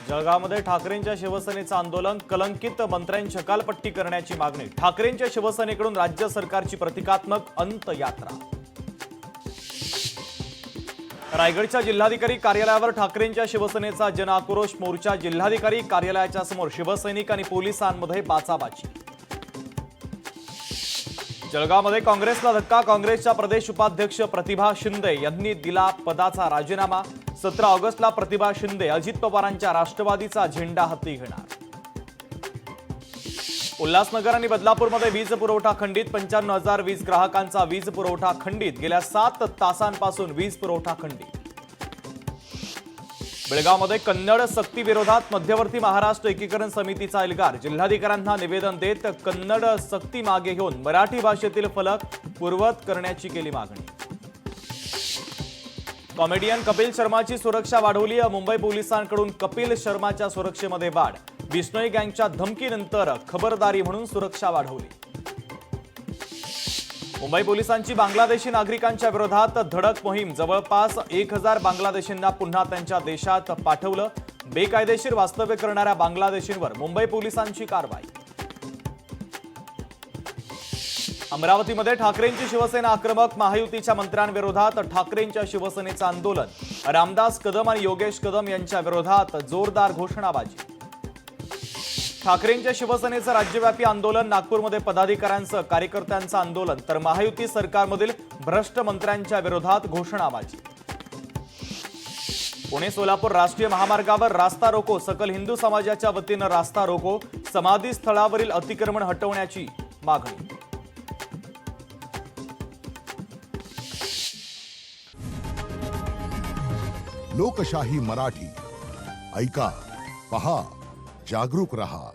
जळगावमध्ये ठाकरेंच्या शिवसेनेचं आंदोलन, कलंकित मंत्र्यांची हकालपट्टी करण्याची मागणी। ठाकरेंच्या शिवसेनेकडून राज्य सरकारची प्रतिकात्मक अंतयात्रा। रायगडच्या जिल्हाधिकारी कार्यालयावर ठाकरेंच्या शिवसेनेचा जनआक्रोश मोर्चा। जिल्हाधिकारी कार्यालयाच्या समोर शिवसैनिक आणि पोलिसांमध्ये बाचाबाची। जळगावमध्ये काँग्रेसला धक्का, काँग्रेसच्या प्रदेश उपाध्यक्ष प्रतिभा शिंदे यांनी दिला पदाचा राजीनामा। 17 ऑगस्टला प्रतिभा शिंदे अजित पवारांच्या राष्ट्रवादीचा झेंडा हाती घेणार। उल्हासनगर आणि बदलापूरमध्ये वीज पुरवठा खंडित, 95,000 वीज ग्राहकांचा वीज पुरवठा खंडित। गेल्या 7 तासांपासून वीज पुरवठा खंडित। बेळगावमध्ये कन्नड सक्ती विरोधात मध्यवर्ती महाराष्ट्र एकीकरण समितीचा एल्गार। जिल्हाधिकाऱ्यांना निवेदन देत कन्नड सक्ती मागे घेऊन मराठी भाषेतील फलक पूर्ववत करण्याची केली मागणी। कॉमेडियन कपिल शर्माची सुरक्षा वाढवली, मुंबई पोलिसांकडून कपिल शर्माच्या सुरक्षेमध्ये वाढ। बिश्नोई गँगच्या धमकीनंतर खबरदारी म्हणून सुरक्षा वाढवली। मुंबई पोलिसांची बांगलादेशी नागरिकांच्या विरोधात धडक मोहीम, जवळपास 1000 बांगलादेशींना पुन्हा त्यांच्या देशात पाठवलं। बेकायदेशीर वास्तव्य करणाऱ्या बांगलादेशींवर मुंबई पोलिसांची कारवाई। अमरावतीमध्ये ठाकरेंची शिवसेना आक्रमक, महायुतीच्या मंत्र्यांविरोधात ठाकरेंच्या शिवसेनेचं आंदोलन। रामदास कदम आणि योगेश कदम यांच्या विरोधात जोरदार घोषणाबाजी। ठाकरेंच्या शिवसेनेचं राज्यव्यापी आंदोलन, नागपूरमध्ये पदाधिकाऱ्यांसह कार्यकर्त्यांचं आंदोलन, तर महायुती सरकारमधील भ्रष्ट मंत्र्यांच्या विरोधात घोषणाबाजी। पुणे सोलापूर राष्ट्रीय महामार्गावर रास्ता रोको, सकल हिंदू समाजाच्या वतीनं रास्ता रोको। समाधी स्थळावरील अतिक्रमण हटवण्याची मागणी। लोकशाही मराठी ऐका, पहा, जागरूक रहा।